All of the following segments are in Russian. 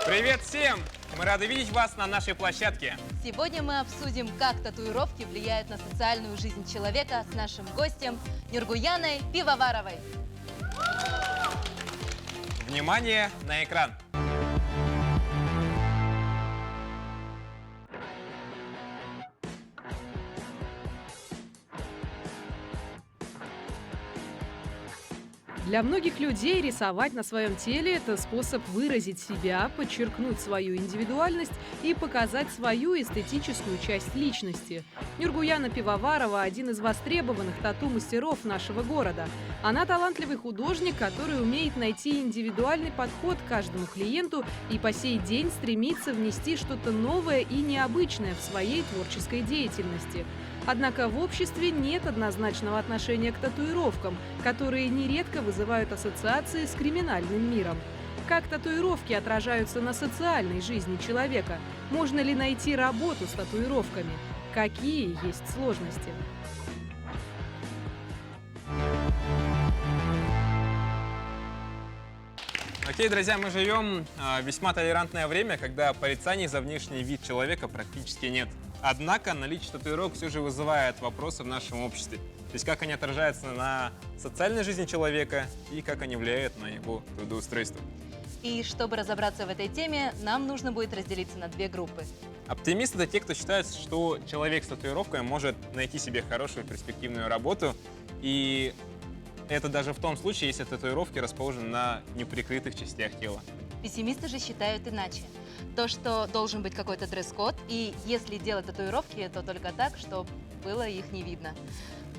Привет всем! Мы рады видеть вас на нашей площадке. Сегодня мы обсудим, как татуировки влияют на социальную жизнь человека с нашим гостем Нургуяной Пивоваровой. Внимание на экран! Для многих людей рисовать на своем теле – это способ выразить себя, подчеркнуть свою индивидуальность и показать свою эстетическую часть личности. Нургуяна Пивоварова – один из востребованных тату-мастеров нашего города. Она талантливый художник, который умеет найти индивидуальный подход к каждому клиенту и по сей день стремится внести что-то новое и необычное в своей творческой деятельности. Однако в обществе нет однозначного отношения к татуировкам, которые нередко вызывают ассоциации с криминальным миром. Как татуировки отражаются на социальной жизни человека? Можно ли найти работу с татуировками? Какие есть сложности? Окей, друзья, мы живем в весьма толерантное время, когда порицаний за внешний вид человека практически нет. Однако наличие татуировок все же вызывает вопросы в нашем обществе. То есть как они отражаются на социальной жизни человека и как они влияют на его трудоустройство. И чтобы разобраться в этой теме, нам нужно будет разделиться на две группы. Оптимисты – это те, кто считает, что человек с татуировкой может найти себе хорошую перспективную работу. И это даже в том случае, если татуировки расположены на неприкрытых частях тела. Пессимисты же считают иначе. То, что должен быть какой-то дресс-код, и если делать татуировки, то только так, чтобы было их не видно.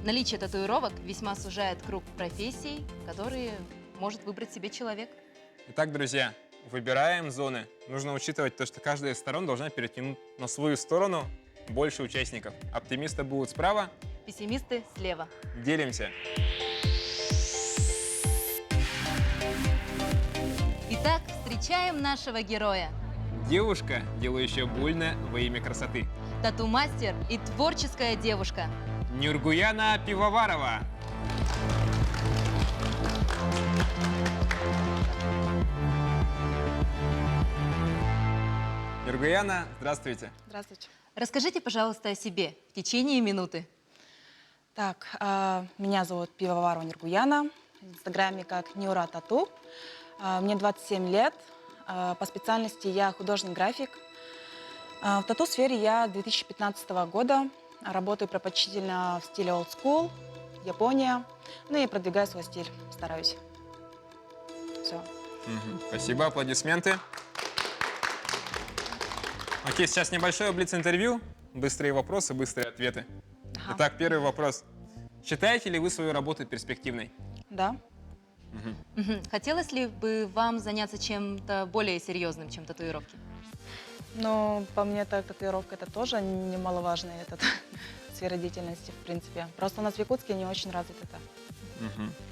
Наличие татуировок весьма сужает круг профессий, которые может выбрать себе человек. Итак, друзья, выбираем зоны. Нужно учитывать то, что каждая из сторон должна перетянуть на свою сторону больше участников. Оптимисты будут справа. Пессимисты слева. Делимся. Итак, встречаем нашего героя. Девушка, делающая больно во имя красоты. Тату-мастер и творческая девушка. Нургуяна Пивоварова. Нургуяна, здравствуйте. Здравствуйте. Расскажите, пожалуйста, о себе в течение минуты. Так, меня зовут Пивоварова Нургуяна, в инстаграме как Нюра Тату. Мне 27 лет, по специальности я художник-график. В тату-сфере я 2015 года, работаю предпочтительно в стиле old school, Япония, ну и продвигаю свой стиль, стараюсь. Все. Спасибо, аплодисменты. Окей, сейчас небольшое блиц-интервью, быстрые вопросы, быстрые ответы. Ага. Итак, первый вопрос. Считаете ли вы свою работу перспективной? Да. Хотелось ли бы вам заняться чем-то более серьезным, чем татуировки? Но по мне так татуировка это тоже немаловажная сфера деятельности, в принципе. Просто у нас в Якутске не очень развито это.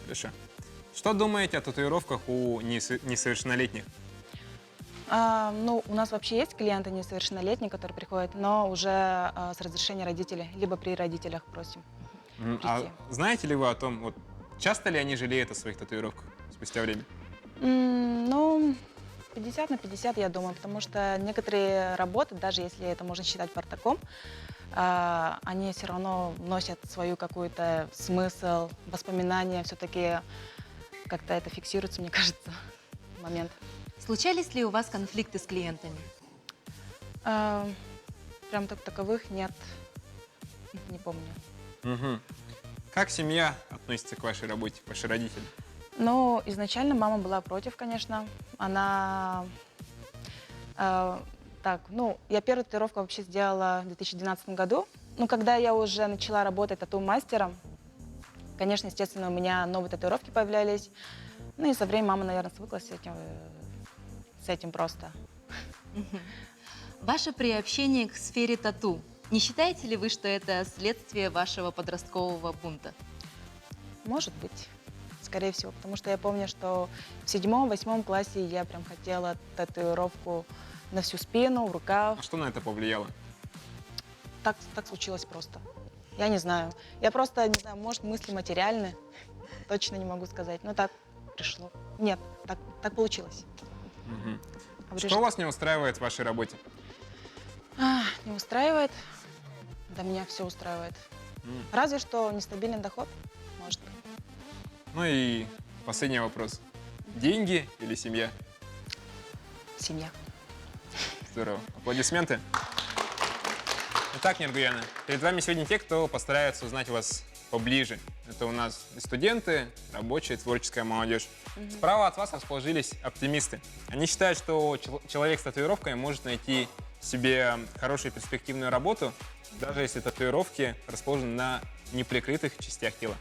Хорошо. Что думаете о татуировках у несовершеннолетних? Ну, у нас вообще есть клиенты несовершеннолетние, которые приходят, но уже с разрешения родителей, либо при родителях просим А прийти. знаете ли вы о том, вот, часто ли они жалеют о своих татуировках спустя время? Ну, 50 на 50, я думаю, потому что некоторые работы, даже если это можно считать партаком, они все равно носят свою какой-то смысл, воспоминания, все-таки как-то это фиксируется, мне кажется, момент. Случались ли у вас конфликты с клиентами? Прям таковых нет, не помню. Как семья относится к вашей работе, ваши родители? Ну, изначально мама была против, конечно. Она... я первую татуировку вообще сделала в 2012 году. Ну, когда я уже начала работать тату-мастером, конечно, естественно, у меня новые татуировки появлялись. Ну и со временем мама, наверное, свыклась с с этим просто. Ваше приобщение к сфере тату. Не считаете ли вы, что это следствие вашего подросткового бунта? Может быть, скорее всего, потому что я помню, что в 7-8 классе я прям хотела татуировку на всю спину, в рукав. А что на это повлияло? Так случилось просто. Я не знаю. Я просто, не знаю, может, мысли материальны. Точно не могу сказать. Но так пришло. Нет, так получилось. Мгм. Обрежь- Что вас не устраивает в вашей работе? Не устраивает? Да меня все устраивает. М. Разве что нестабильный доход, может. Ну и последний вопрос. Деньги или семья? Семья. Здорово. Аплодисменты. Итак, Нергуяна, перед вами сегодня те, кто постарается узнать вас поближе. Это у нас и студенты, рабочая, творческая молодежь. Справа от вас расположились оптимисты. Они считают, что человек с татуировками может найти себе хорошую перспективную работу, даже если татуировки расположены на неприкрытых частях тела.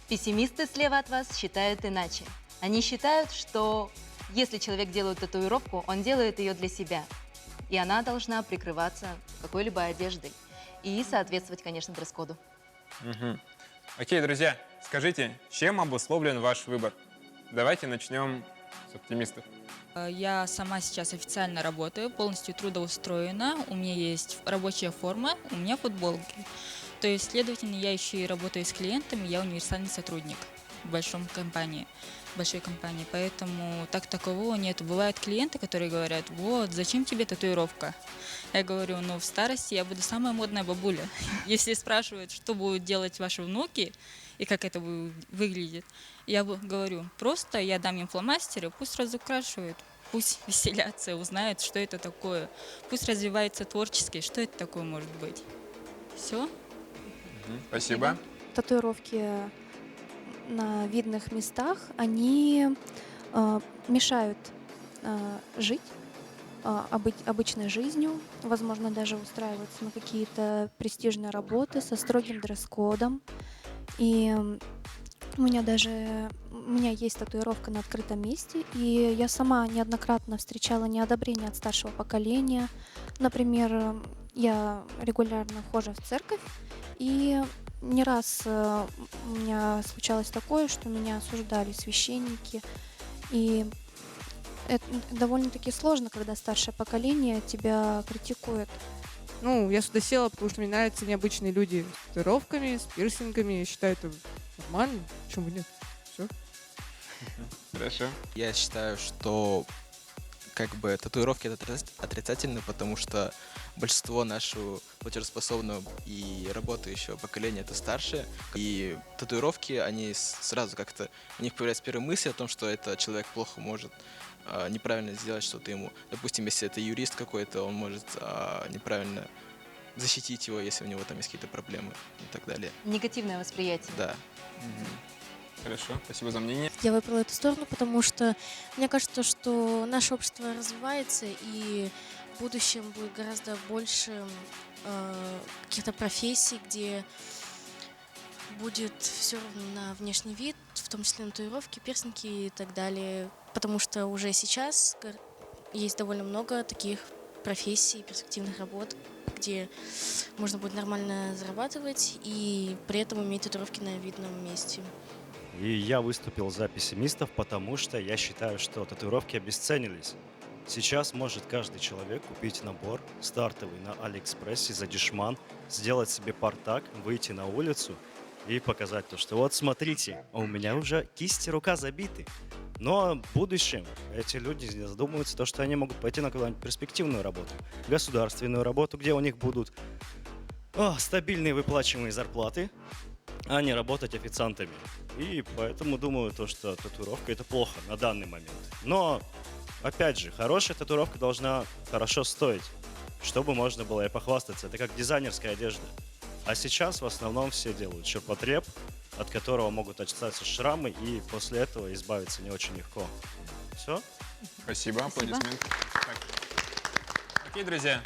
Пессимисты слева от вас считают иначе. Они считают, что если человек делает татуировку, он делает ее для себя. И она должна прикрываться какой-либо одеждой. И соответствовать, конечно, дресс-коду. Мгм. Окей, друзья, скажите, чем обусловлен ваш выбор? Давайте начнем с оптимистов. Я сама сейчас официально работаю, полностью трудоустроена. У меня есть рабочая форма, у меня футболки. То есть, следовательно, я еще и работаю с клиентами, я универсальный сотрудник в большой компании. Поэтому такового нет. Бывают клиенты, которые говорят: вот, зачем тебе татуировка? Я говорю: ну, в старости я буду самая модная бабуля. Если спрашивают, что будут делать ваши внуки и как это выглядит, я говорю: просто я дам им фломастеры, пусть разукрашивают, пусть веселятся, узнают, что это такое. Пусть развивается творчески, что это такое может быть. Все. Спасибо. Татуировки на видных местах, они мешают жить обычной жизнью, возможно, даже устраиваться на какие-то престижные работы со строгим дресс-кодом. И у меня есть татуировка на открытом месте, и я сама неоднократно встречала неодобрение от старшего поколения. Например, я регулярно хожу в церковь, и не раз у меня случалось такое, что меня осуждали священники. И это довольно-таки сложно, когда старшее поколение тебя критикует. Ну, я сюда села, потому что мне нравятся необычные люди с татуировками, с пирсингами. Я считаю, это нормально. Почему бы нет? Все. Хорошо. Я считаю, что как бы татуировки это отрицательно, потому что большинство нашего платежеспособного и работающего поколения это старшее. И татуировки, они сразу как-то, у них появляется первая мысль о том, что этот человек плохо может неправильно сделать что-то ему. Допустим, если это юрист какой-то, он может неправильно защитить его, если у него там есть какие-то проблемы и так далее. Негативное восприятие. Да. Хорошо, спасибо за мнение. Я выбрала эту сторону, потому что мне кажется, что наше общество развивается, и в будущем будет гораздо больше каких-то профессий, где будет все равно на внешний вид, в том числе на татуировки, пирсинги и так далее. Потому что уже сейчас есть довольно много таких профессий, перспективных работ, где можно будет нормально зарабатывать и при этом иметь татуировки на видном месте. И я выступил за пессимистов, потому что я считаю, что татуировки обесценились. Сейчас может каждый человек купить набор стартовый на Алиэкспрессе за дешман, сделать себе партак, выйти на улицу и показать то, что вот смотрите, у меня уже кисти, рука забиты. Но в будущем эти люди задумываются, то, что они могут пойти на какую-нибудь перспективную работу, государственную работу, где у них будут стабильные выплачиваемые зарплаты, а не работать официантами. И поэтому думаю, то, что татуировка это плохо на данный момент. Но, опять же, хорошая татуировка должна хорошо стоить, чтобы можно было и похвастаться. Это как дизайнерская одежда. А сейчас в основном все делают ширпотреб, от которого могут остаться шрамы, и после этого избавиться не очень легко. Все? Спасибо, аплодисменты. Так. Окей, друзья,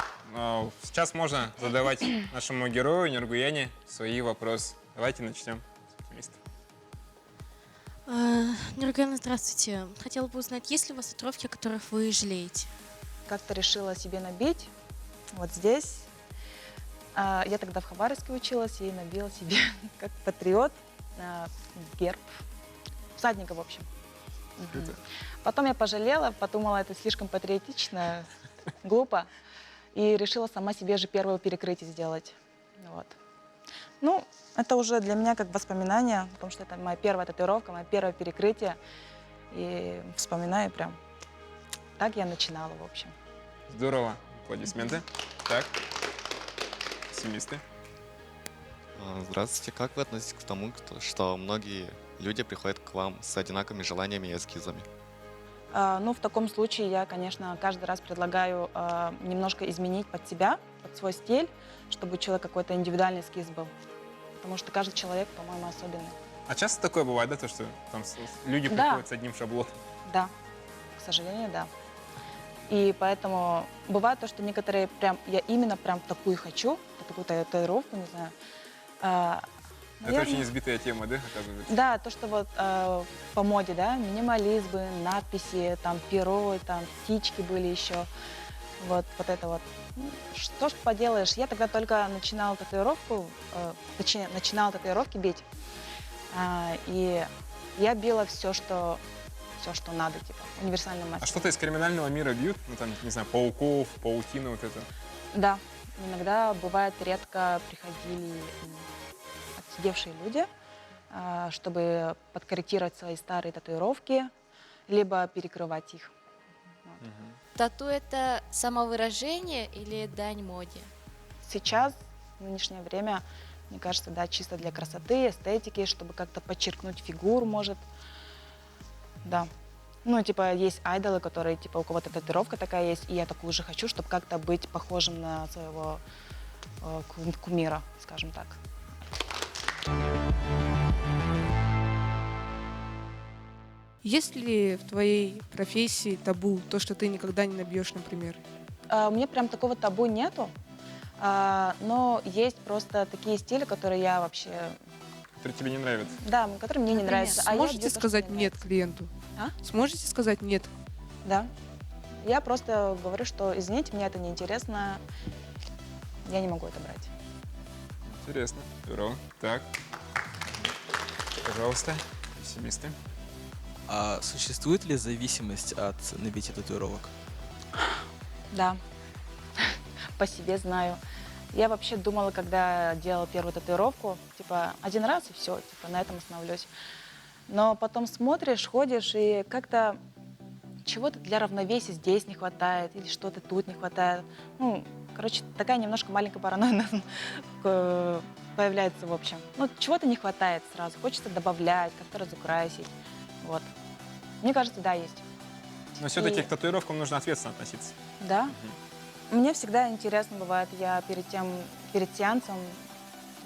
сейчас можно задавать нашему герою Нергуяне свои вопросы. Давайте начнем с оптимиста. Нурган, здравствуйте. Хотела бы узнать, есть ли у вас татуировки, о которых вы жалеете? Как-то решила себе набить вот здесь. Я тогда в Хабаровске училась и набила себе как патриот герб. Всадника, в общем. Круто. Потом я пожалела, подумала, это слишком патриотично, глупо. И решила сама себе же первое перекрытие сделать. Вот. Ну, это уже для меня как воспоминание, потому что это моя первая татуировка, мое первое перекрытие. И вспоминаю прям. Так я начинала, в общем. Здорово. Аплодисменты. Так. Пессимисты. Здравствуйте. Как вы относитесь к тому, что многие люди приходят к вам с одинаковыми желаниями и эскизами? Ну, в таком случае я, конечно, каждый раз предлагаю немножко изменить под себя, под свой стиль, чтобы у человека какой-то индивидуальный эскиз был. Потому что каждый человек, по-моему, особенный. А часто такое бывает, да, то, что там люди Да. приходят с одним шаблоном? Да, к сожалению, да. И поэтому бывает то, что некоторые прям, я именно прям такую хочу, такую татуировку, не знаю. Это Наверное, очень избитая тема, да, оказывается? да, то, что вот по моде, да, минимализмы, надписи, там, перо, там, птички были еще. Вот это вот. Ну, что ж поделаешь, я тогда только начинала татуировку, точнее, начинала татуировки бить. И я била все, что надо, типа, универсальный А мастер. что-то из криминального мира бьют? Ну, там, не знаю, пауков, паутина, вот это. Да, иногда, бывает, редко приходили отсидевшие люди, чтобы подкорректировать свои старые татуировки, либо перекрывать их. Тату — это самовыражение или дань моде? Сейчас, в нынешнее время, мне кажется, да, чисто для красоты, эстетики, чтобы как-то подчеркнуть фигуру, может. Да. Ну, типа, есть айдолы, которые, типа, у кого-то татуировка такая есть, и я такую же хочу, чтобы как-то быть похожим на своего кумира, скажем так. Есть ли в твоей профессии табу, то, что ты никогда не набьешь, например? У меня прям такого табу нету, но есть просто такие стили, которые я вообще, Которые тебе не нравятся? да, которые мне не Например? нравятся. А я Сможете люблю то, что сказать мне «нет» нравится. клиенту? А? Сможете сказать «нет»? Да. Я просто говорю, что, извините, мне это неинтересно, я не могу это брать. Интересно. Здорово. Так. Пожалуйста, пессимисты. А существует ли зависимость от набития татуировок? Да, по себе знаю. Я вообще думала, когда делала первую татуировку, типа, один раз и все, типа, на этом остановлюсь. Но потом смотришь, ходишь, и как-то чего-то для равновесия здесь не хватает, или что-то тут не хватает. Ну, короче, такая немножко маленькая паранойя появляется, в общем. Ну, чего-то не хватает сразу, хочется добавлять, как-то разукрасить, вот. Мне кажется, да, есть. Но все-таки И- к татуировкам нужно ответственно относиться. Да. Мне всегда интересно бывает, я перед сеансом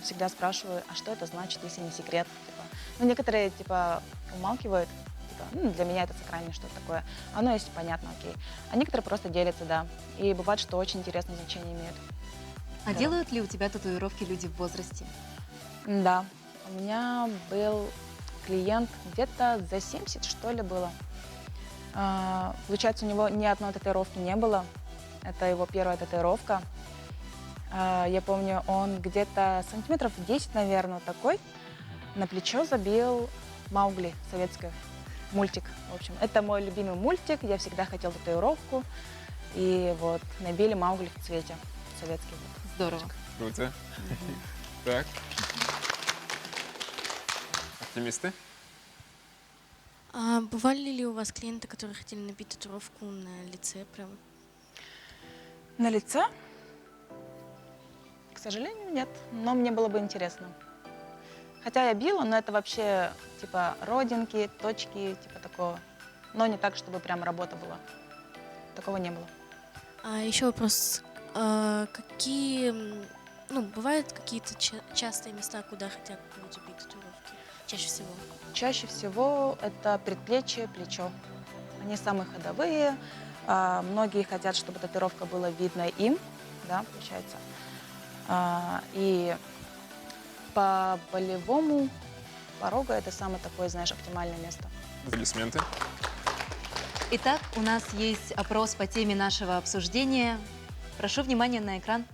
всегда спрашиваю, а что это значит, если не секрет? Типа, ну, некоторые, типа, умалкивают, типа, ну, для меня это сакральное что-то такое. Оно есть, понятно, окей. А некоторые просто делятся, да. И бывает, что очень интересное значение имеют. А Да. делают ли у тебя татуировки люди в возрасте? Да. У меня был клиент где-то за 70, что ли, было. Получается, у него ни одной татуировки не было. Это его первая татуировка. Я помню, он где-то сантиметров 10, наверное, такой. На плечо забил Маугли, советский мультик. В общем, это мой любимый мультик. Я всегда хотела татуировку. И вот набили Маугли в цвете советский. Вот. Здорово. Круто. Так. Оптимисты? А бывали ли у вас клиенты, которые хотели набить татуировку на лице прям? На лице? К сожалению, нет. Но мне было бы интересно. Хотя я била, но это вообще типа родинки, точки, типа такого. Но не так, чтобы прям работа была. Такого не было. А еще вопрос. Какие, ну, бывают какие-то частые места, куда хотят люди бить татуировки? Чаще всего. Чаще всего это предплечье, плечо. Они самые ходовые. Многие хотят, чтобы татуировка была видна им, да, получается. И по болевому порога это самое такое, знаешь, оптимальное место. Аплодисменты. Итак, у нас есть опрос по теме нашего обсуждения. Прошу внимания на экран.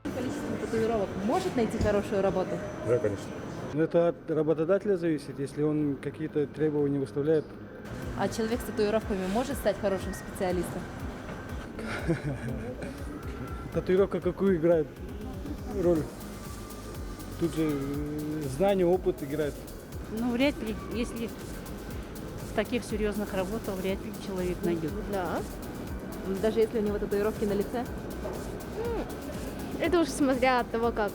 Количество татуировок может найти хорошую работу? Да, конечно. Это от работодателя зависит. Если он какие-то требования выставляет, А человек с татуировками может стать хорошим специалистом? татуировка какую играет роль? Тут же знание, опыт играет. Ну, вряд ли, если в таких серьезных работах, вряд ли человек найдет. Да. Даже если у него татуировки на лице? Это уж смотря от того, как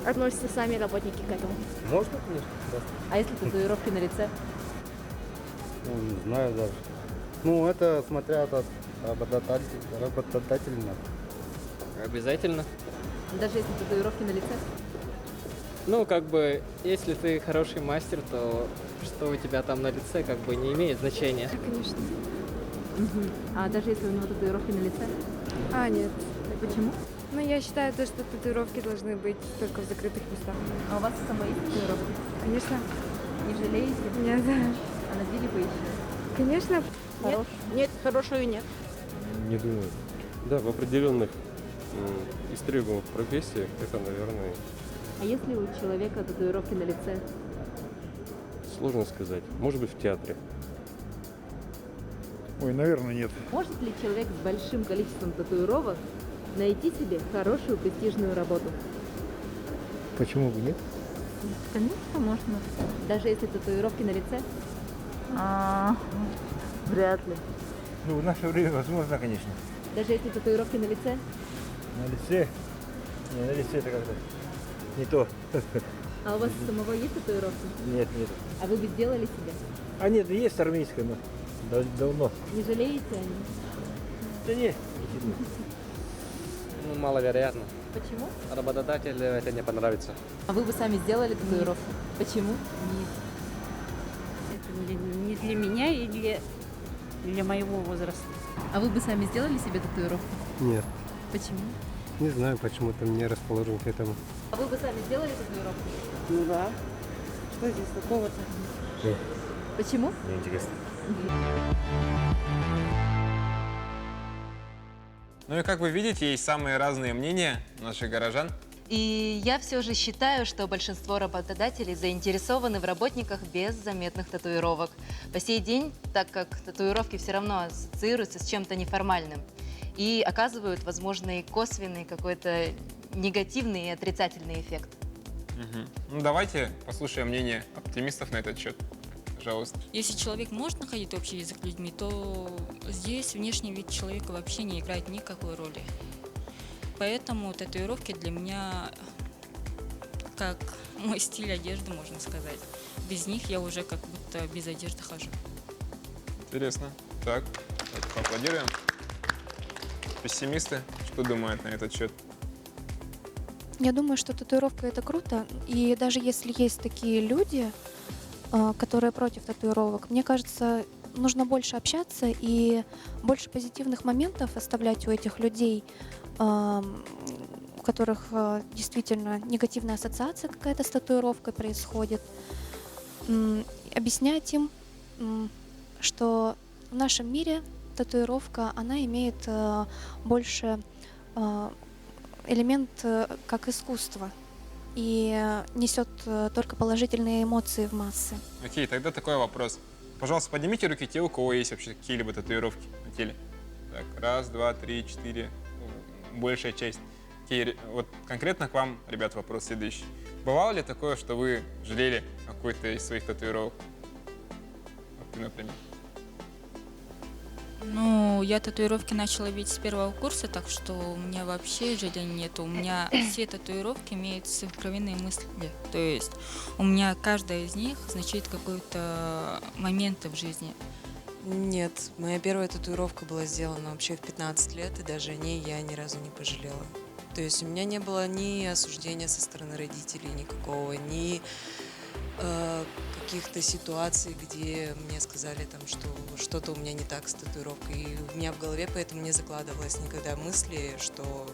относятся сами работники к этому. Можно, конечно, да. А если татуировки на лице? Ну, не знаю даже. Ну, это смотря от работодателя. Обязательно. Даже если татуировки на лице? Ну, как бы, если ты хороший мастер, то что у тебя там на лице, как бы, не имеет значения. Конечно. А даже если у него татуировки на лице? Нет. Почему? Ну, я считаю, что татуировки должны быть только в закрытых местах. А у вас самой есть татуировки? Конечно. Не жалеете? Нет. А носили бы еще? Конечно. Нет, хорошую нет. Не думаю. Да, в определенных истребуемых профессиях это, наверное, А если у человека татуировки на лице? сложно сказать. Может быть, в театре. Ой, наверное, нет. Может ли человек с большим количеством татуировок найти себе хорошую престижную работу? Почему бы нет? Конечно, можно. Даже если татуировки на лице? Вряд ли. Ну, в наше время возможно, конечно. Даже если татуировки на лице? На лице? Не, на лице это как-то не то. А у вас у самого есть татуировки? Нет, нет. А вы бы сделали себе? А нет, есть армейская, но давно. Не жалеете о ней? Да нет. Ну, маловероятно. Почему? Работодателю это не понравится. А вы бы сами сделали татуировку? Почему? Нет. Это не для меня и для моего возраста. А вы бы сами сделали себе татуировку? Нет. Почему? Не знаю, почему-то не расположен к этому. А вы бы сами сделали татуировку? Ну да. Что здесь такого-то? Почему? Мне интересно. Ну и как вы видите, есть самые разные мнения наших горожан. И я все же считаю, что большинство работодателей заинтересованы в работниках без заметных татуировок. По сей день, так как татуировки все равно ассоциируются с чем-то неформальным и оказывают, возможно, и косвенный какой-то негативный и отрицательный эффект. Ну давайте послушаем мнение оптимистов на этот счет. Пожалуйста. Если человек может находить общий язык с людьми, то здесь внешний вид человека вообще не играет никакой роли. Поэтому татуировки для меня как мой стиль одежды, можно сказать. Без них я уже как будто без одежды хожу. Интересно. Так, поаплодируем. Пессимисты, что думают на этот счет? Я думаю, что татуировка это круто. И даже если есть такие люди, которые против татуировок, мне кажется, нужно больше общаться и больше позитивных моментов оставлять у этих людей, у которых действительно негативная ассоциация какая-то с татуировкой происходит. Объяснять им, что в нашем мире татуировка, она имеет больше элемент как искусство и несет только положительные эмоции в массы. Окей, тогда такой вопрос. Пожалуйста, поднимите руки те, у кого есть вообще какие-либо татуировки на теле. Так, раз, два, три, четыре. Большая часть. Окей, вот конкретно к вам, ребят, вопрос следующий. Бывало ли такое, что вы жалели о какой-то из своих татуировок? Вот ты, например. Ну, я татуировки начала видеть с первого курса, так что у меня вообще жаления нет. У меня все татуировки имеют сокровенные мысли. То есть у меня каждая из них означает какой-то момент в жизни. Нет, моя первая татуировка была сделана вообще в 15 лет, и даже о ней я ни разу не пожалела. То есть у меня не было ни осуждения со стороны родителей никакого, ни каких-то ситуаций, где мне сказали, там, что что-то у меня не так с татуировкой. И у меня в голове поэтому не закладывалось никогда мысли, что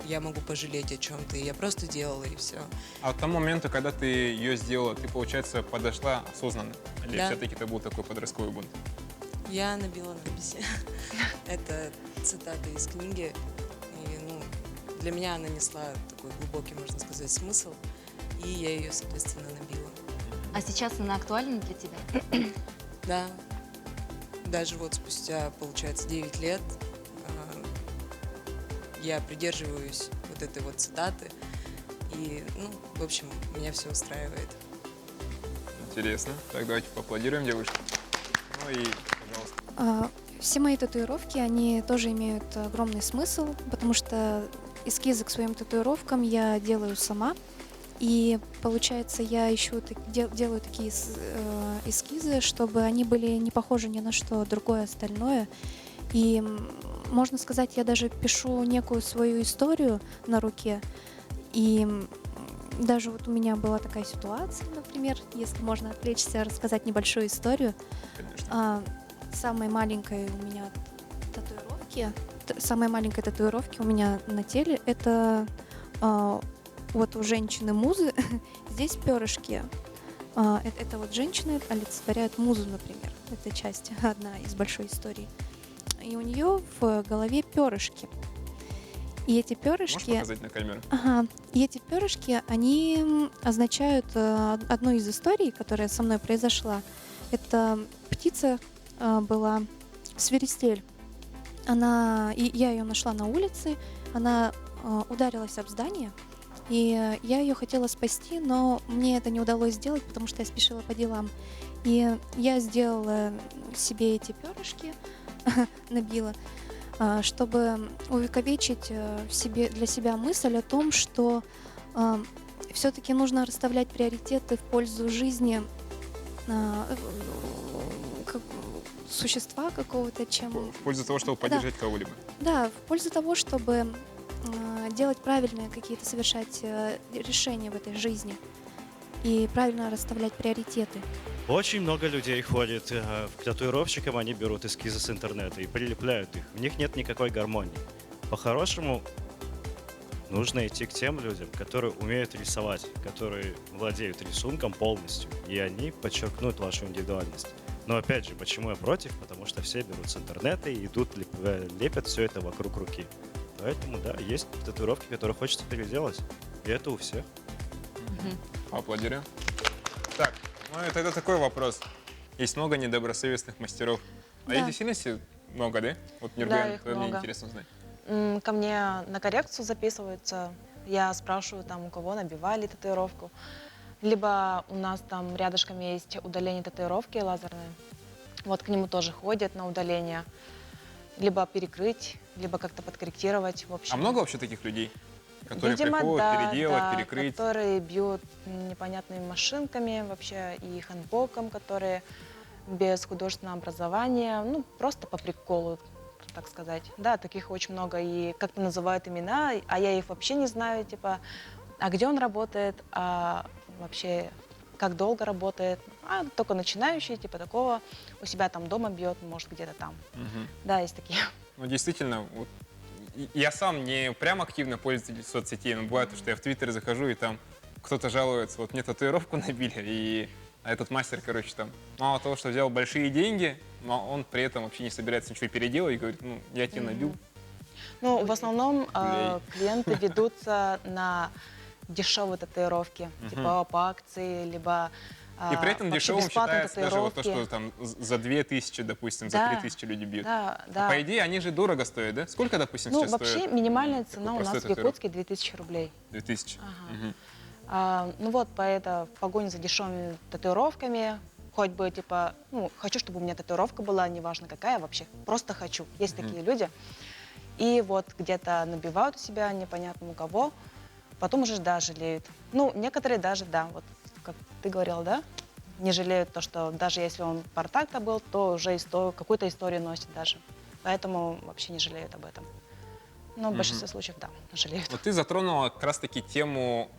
я могу пожалеть о чем-то. И я просто делала, и все. А к тому моменту, когда ты ее сделала, ты, получается, подошла осознанно? Или Да. все-таки это был такой подростковый бунт? Я набила надписи. Это цитата из книги. И, ну, для меня она несла такой глубокий, можно сказать, смысл. И я ее, соответственно, набила. А сейчас она актуальна для тебя? Да. Даже вот спустя, получается, 9 лет я придерживаюсь вот этой вот цитаты. И, ну, в общем, меня все устраивает. Интересно. Так, давайте поаплодируем девушке. Ну и, пожалуйста. Все мои татуировки, они тоже имеют огромный смысл, потому что эскизы к своим татуировкам я делаю сама. И получается, я ищу, делаю такие эскизы, чтобы они были не похожи ни на что другое остальное. И можно сказать, я даже пишу некую свою историю на руке. И даже вот у меня была такая ситуация, например, если можно отвлечься, рассказать небольшую историю. Самой маленькой у меня самой маленькой татуировки у меня на теле это вот у женщины-музы здесь перышки. Это вот женщины олицетворяют музу, например. Это часть, одна из большой истории. И у нее в голове перышки. И эти перышки... Можешь показать на камеру? Ага. И эти перышки, они означают одну из историй, которая со мной произошла. Это птица была свиристель. Я ее нашла на улице, она ударилась об здание, и я ее хотела спасти, но мне это не удалось сделать, потому что я спешила по делам. И я сделала себе эти перышки, набила, чтобы увековечить для себя мысль о том, что все-таки нужно расставлять приоритеты в пользу жизни существа какого-то, чем... В пользу того, чтобы поддержать кого-либо. Да, в пользу того, чтобы делать правильные какие-то, совершать решения в этой жизни и правильно расставлять приоритеты. Очень много людей ходит к татуировщикам, они берут эскизы с интернета и прилепляют их. В них нет никакой гармонии. По-хорошему, нужно идти к тем людям, которые умеют рисовать, которые владеют рисунком полностью, и они подчеркнут вашу индивидуальность. Но опять же, почему я против? Потому что все берут с интернета и идут, лепят все это вокруг руки. Поэтому, да, есть татуировки, которые хочется переделать. И это у всех. Поаплодируем. Так, ну и тогда такой вопрос. Есть много недобросовестных мастеров. А Да. их действительно много, да? Вот, Да, Нургулен, их мне много. интересно узнать. Ко мне на коррекцию записываются. Я спрашиваю, там, у кого набивали татуировку. Либо у нас там рядышком есть удаление татуировки лазерное. Вот к нему тоже ходят на удаление. Либо перекрыть, либо как-то подкорректировать. В общем. А много вообще таких людей, которые Видимо, приходят да, переделать, да, перекрыть? которые бьют непонятными машинками вообще и хэндбоком, которые без художественного образования, ну, просто по приколу, так сказать. Да, таких очень много. И как-то называют имена, а я их вообще не знаю, типа, а где он работает, а вообще как долго работает. А только начинающий, типа такого, у себя там дома бьет, может, где-то там. Мгм. Да, есть такие. Ну, действительно, вот, я сам не прям активно пользователь соцсетей, но бывает, что я в Твиттер захожу, и там кто-то жалуется, вот мне татуировку набили, и этот мастер, короче, там, мало того, что взял большие деньги, но он при этом вообще не собирается ничего переделать, и говорит, ну, я тебе набил. Ну, в основном Блей. клиенты ведутся на дешевые татуировки, Мгм. типа по акции, либо И при этом вообще дешевым бесплатные считается даже вот то, татуировки. что там за 2000, допустим, за Да, 3000 люди бьют. да, А да. по идее, они же дорого стоят, да? Сколько, допустим, Ну, сейчас вообще стоит? минимальная цена у простой нас в татуировки? Якутске 2000 рублей. 2000. Ага. Мгм. Ну вот, в погоне за дешевыми татуировками, хоть бы, типа, ну, хочу, чтобы у меня татуировка была, неважно какая вообще, просто хочу. Есть такие люди. И вот где-то набивают у себя непонятно у кого, потом уже, да, жалеют. Ну, некоторые даже, да, вот как ты говорил, да, не жалеют то, что даже если он партакта был, то уже какую-то историю носит даже. Поэтому вообще не жалеют об этом. Но в большинстве случаев, да, жалеют. Вот ты затронула как раз-таки тему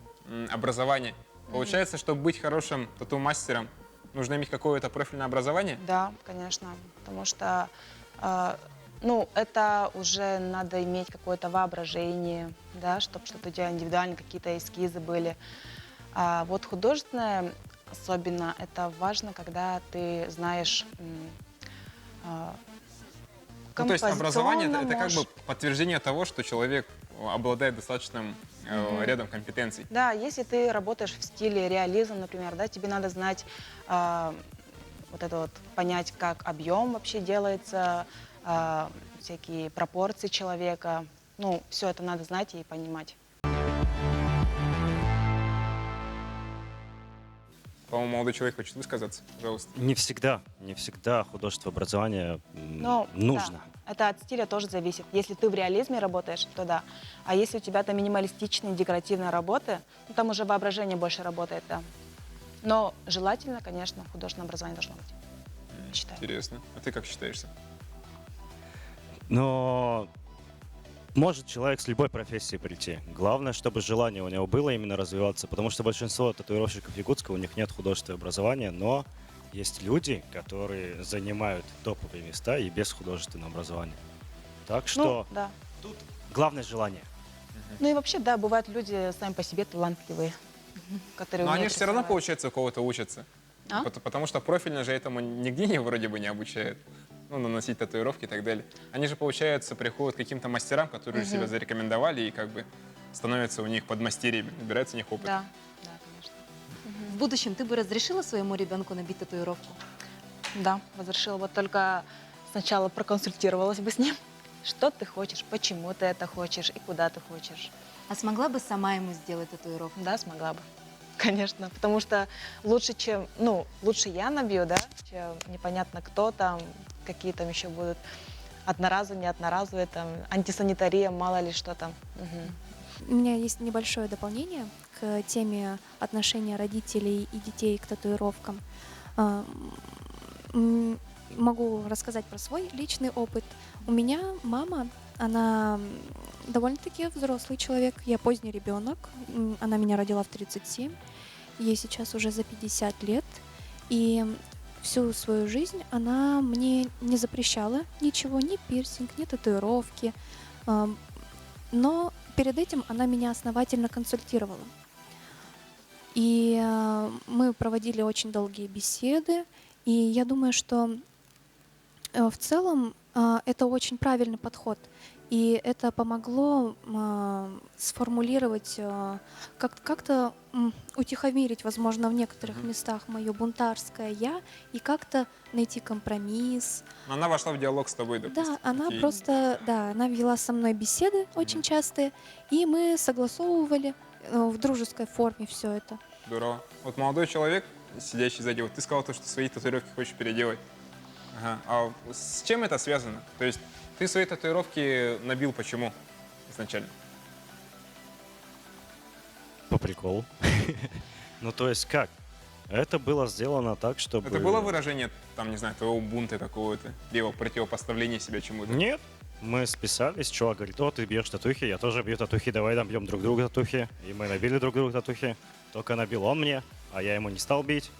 образования. Получается, чтобы быть хорошим тату-мастером, нужно иметь какое-то профильное образование? Да, конечно, потому что Ну, это уже надо иметь какое-то воображение, да, чтобы что-то у тебя индивидуально, какие-то эскизы были. А вот художественное, особенно, это важно, когда ты знаешь Ну, то есть образование это как бы можешь- подтверждение того, что человек обладает достаточным рядом компетенций. Да, если ты работаешь в стиле реализм, например, да, тебе надо знать, вот это вот, понять, как объем вообще делается, всякие пропорции человека. Ну, все это надо знать и понимать. По-моему, молодой человек хочет высказаться. Пожалуйста. Не всегда художественное образование Но нужно. да, это от стиля тоже зависит. Если ты в реализме работаешь, то да. А если у тебя там минималистичные декоративные работы, ну, там уже воображение больше работает, да. Но желательно, конечно, художественное образование должно быть. Считаю. Интересно. А ты как считаешься? Но может человек с любой профессии прийти. Главное, чтобы желание у него было именно развиваться, потому что большинство татуировщиков Якутска, у них нет художественного образования, но есть люди, которые занимают топовые места и без художественного образования. Так что Ну, да. главное желание. Ну и вообще, да, бывают люди сами по себе талантливые, которые Но они умеют же все равно, рисовать. получается, у кого-то учатся. А? Потому что профильно же этому нигде не вроде бы не обучают. Ну, наносить татуировки и так далее. Они же, получается, приходят к каким-то мастерам, которые уже себя зарекомендовали и как бы становятся у них подмастерьями, набирается у них опыт. Да. В будущем ты бы разрешила своему ребенку набить татуировку? Да, разрешила. Вот только сначала проконсультировалась бы с ним. Что ты хочешь, почему ты это хочешь и куда ты хочешь. А смогла бы сама ему сделать татуировку? Да, смогла бы. Конечно, потому что лучше, чем, ну, лучше я набью, да, чем непонятно кто там, какие там еще будут одноразовые, не одноразовые, там, антисанитария, мало ли что там. У меня есть небольшое дополнение к теме отношения родителей и детей к татуировкам. Могу рассказать про свой личный опыт. У меня мама, она довольно-таки взрослый человек, я поздний ребенок, она меня родила в 37, ей сейчас уже за 50 лет, и всю свою жизнь она мне не запрещала ничего, ни пирсинг, ни татуировки, но перед этим она меня основательно консультировала. И мы проводили очень долгие беседы, и я думаю, что в целом это очень правильный подход. И это помогло сформулировать, как-то утихомирить, возможно, в некоторых местах мое бунтарское «я» и как-то найти компромисс. Но она вошла в диалог с тобой, допустим. Да, она Окей. просто, да, она вела со мной беседы очень частые, и мы согласовывали в дружеской форме все это. Здорово. Вот молодой человек, сидящий сзади, вот ты сказал, то, что свои татуировки хочешь переделать. Ага. А с чем это связано? То есть ты свои татуировки набил почему изначально? По приколу. Ну, то есть как? Это было сделано так, чтобы... Это было выражение, там, не знаю, твоего бунта какого-то, либо противопоставления себя чему-то? Нет. Мы списались, чувак говорит: о, ты бьешь татухи, я тоже бью татухи, давай набьем друг друга татухи. И мы набили друг друга татухи. Только набил он мне, а я ему не стал бить.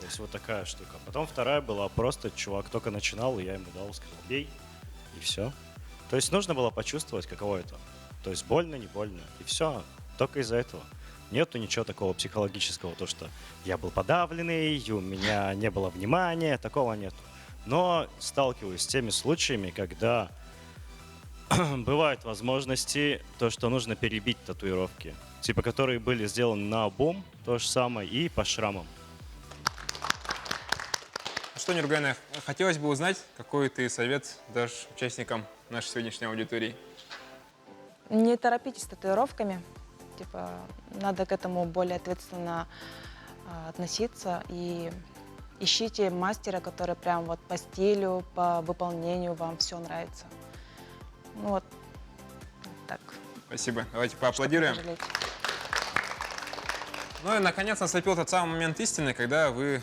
То есть вот такая штука. Потом вторая была просто, чувак только начинал, и я ему дал, сказал, бей, и все. То есть нужно было почувствовать, каково это. То есть больно, не больно, и все. Только из-за этого. Нету ничего такого психологического, то что я был подавленный, у меня не было внимания, такого нету. Но сталкиваюсь с теми случаями, когда бывают возможности, то, что нужно перебить татуировки, типа которые были сделаны на обум, то же самое, и по шрамам. Что, Нургана, хотелось бы узнать, какой ты совет дашь участникам нашей сегодняшней аудитории? Не торопитесь с татуировками. Типа, надо к этому более ответственно относиться. И ищите мастера, который прям вот по стилю, по выполнению вам все нравится. Ну вот так. Спасибо. Давайте поаплодируем. Чтобы не жалеть. Ну и, наконец, наступил тот самый момент истины, когда вы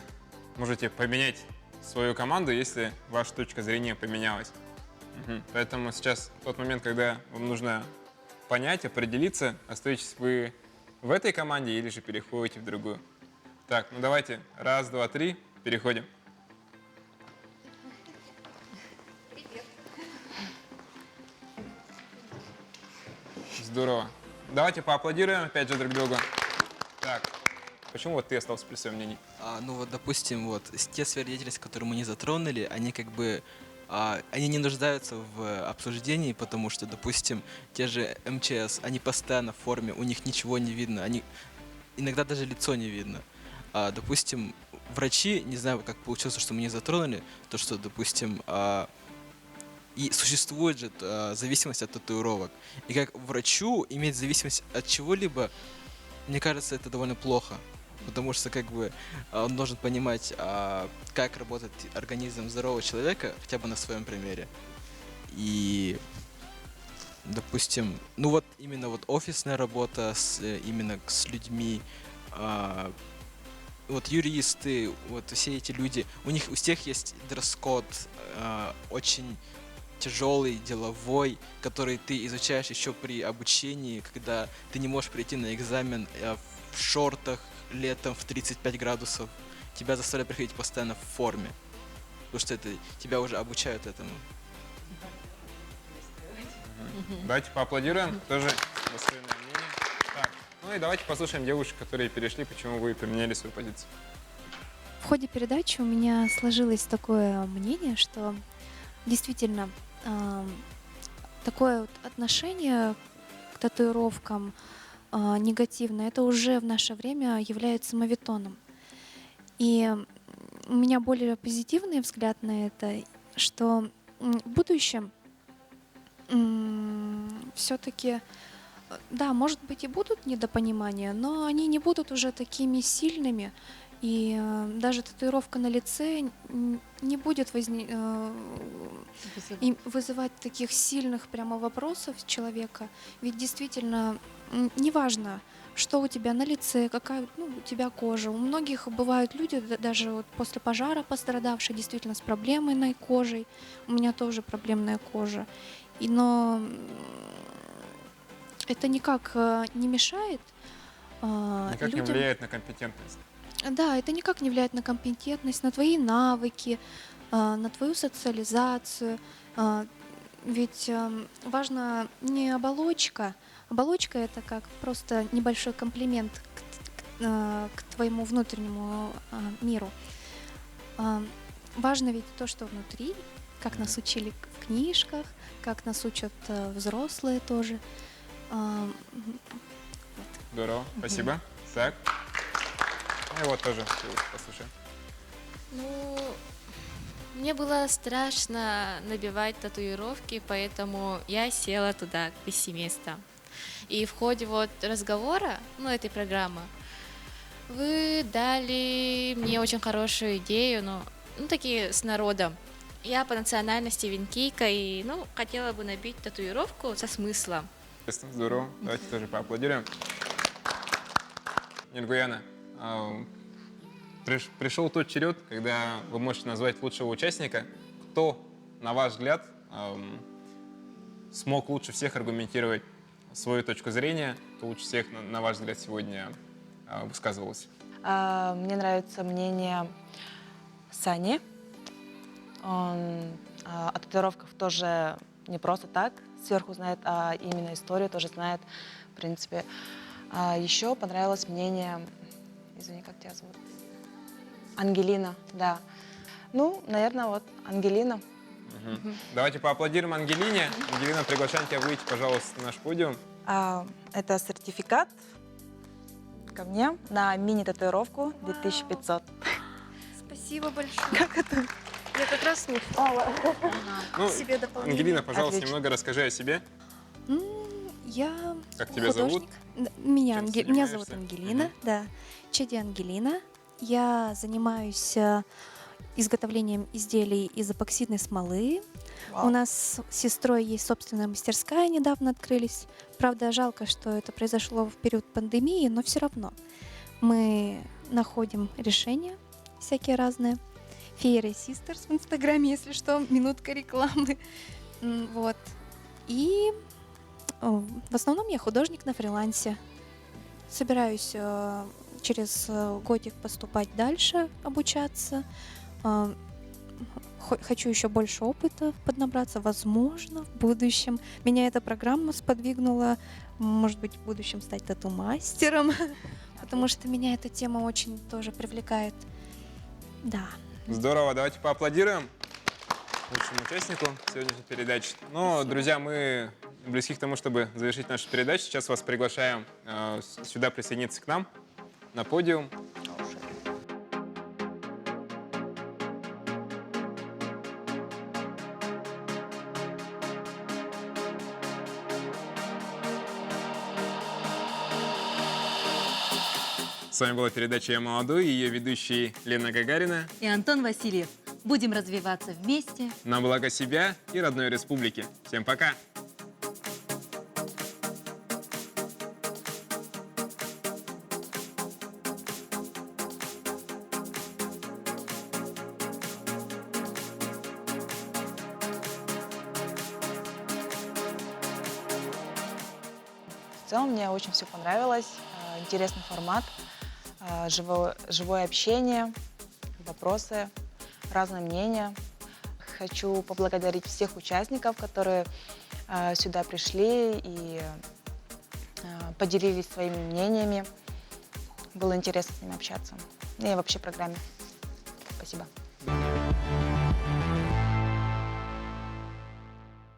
можете поменять свою команду, если ваша точка зрения поменялась. Поэтому сейчас тот момент, когда вам нужно понять, определиться, остаетесь вы в этой команде или же переходите в другую. Так, ну давайте. Раз, два, три. Переходим. Здорово. Давайте поаплодируем опять же друг другу. Так, почему вот ты остался при своем мнении? Ну вот, допустим, вот те сферы деятельности, которые мы не затронули, они как бы они не нуждаются в обсуждении, потому что, допустим, те же МЧС, они постоянно в форме, у них ничего не видно, иногда даже лицо не видно. Допустим, врачи, не знаю, как получилось, что мы не затронули, то, что, допустим, и существует же зависимость от татуировок. И как врачу иметь зависимость от чего-либо, мне кажется, это довольно плохо. Потому что как бы он должен понимать, как работает организм здорового человека, хотя бы на своем примере. И, допустим, ну вот именно вот офисная работа именно с людьми, вот юристы, вот все эти люди, у всех есть дресс-код, очень тяжелый, деловой, который ты изучаешь еще при обучении, когда ты не можешь прийти на экзамен в шортах летом в 35 градусов. Тебя заставляют приходить постоянно в форме, потому что тебя уже обучают этому. Давайте поаплодируем, тоже достойное мнение. Так, ну и давайте послушаем девушек, которые перешли, почему вы поменяли свою позицию. В ходе передачи у меня сложилось такое мнение, что действительно такое вот отношение к татуировкам негативное, это уже в наше время является моветоном. И у меня более позитивный взгляд на это, что в будущем все-таки, да, может быть и будут недопонимания, но они не будут уже такими сильными. И даже татуировка на лице не будет вызывать таких сильных прямо вопросов человека. Ведь действительно неважно, что у тебя на лице, какая у тебя кожа. У многих бывают люди, даже вот после пожара пострадавшие, действительно с проблемной кожей. У меня тоже проблемная кожа. Но это никак не мешает Никак людям... не влияет на компетентность. Да, это никак не влияет на компетентность, на твои навыки, на твою социализацию. Ведь важна не оболочка. Оболочка — это как просто небольшой комплимент к твоему внутреннему миру. Важно ведь то, что внутри, как нас учили в книжках, как нас учат взрослые тоже. Здорово, спасибо. Так. И вот тоже послушаем. Ну, мне было страшно набивать татуировки, поэтому я села туда, к пессимистам. И в ходе вот разговора, этой программы, вы дали мне очень хорошую идею, такие с народом. Я по национальности венкийка и, хотела бы набить татуировку со смыслом. Здорово, давайте тоже поаплодируем. Нургуяна, пришел тот черед, когда вы можете назвать лучшего участника. Кто, на ваш взгляд, смог лучше всех аргументировать свою точку зрения, кто лучше всех, на ваш взгляд, сегодня высказывался? Мне нравится мнение Сани. Он о татуировках тоже не просто так сверху знает, а именно историю тоже знает, в принципе. Еще понравилось мнение, извини, как тебя зовут? Ангелина, да. Наверное, вот Ангелина. Угу. Давайте поаплодируем Ангелине. Ангелина, приглашаем тебя выйти, пожалуйста, на наш подиум. Это сертификат ко мне на мини-татуировку 2500. Спасибо большое. Как это? Я как раз мечтала себе дополнение. Ангелина, пожалуйста, немного расскажи о себе. Я Как тебя зовут? Меня зовут Ангелина, да. Чади Ангелина. Я занимаюсь изготовлением изделий из эпоксидной смолы. У нас с сестрой есть собственная мастерская, недавно открылись. Правда, жалко, что это произошло в период пандемии, но все равно мы находим решения всякие разные. Fairy Sisters в Инстаграме, если что, минутка рекламы. Вот. И в основном я художник на фрилансе. Собираюсь через годик поступать дальше, обучаться. хочу еще больше опыта поднабраться, возможно, в будущем. Меня эта программа сподвигнула, может быть, в будущем стать тату-мастером, потому что меня эта тема очень тоже привлекает. Да. Здорово, давайте поаплодируем лучшему участнику сегодняшней передачи. Ну, друзья, мы близки к тому, чтобы завершить нашу передачу. Сейчас вас приглашаем сюда присоединиться к нам на подиум. С вами была передача «Я молодой» и ее ведущие Лена Гагарина И Антон Васильев. Будем развиваться вместе. на благо себя и родной республики. Всем пока! В целом мне очень все понравилось. Интересный формат, живое общение, вопросы, разные мнения. Хочу поблагодарить всех участников, которые сюда пришли и поделились своими мнениями. Было интересно с ними общаться. И вообще программе. Спасибо.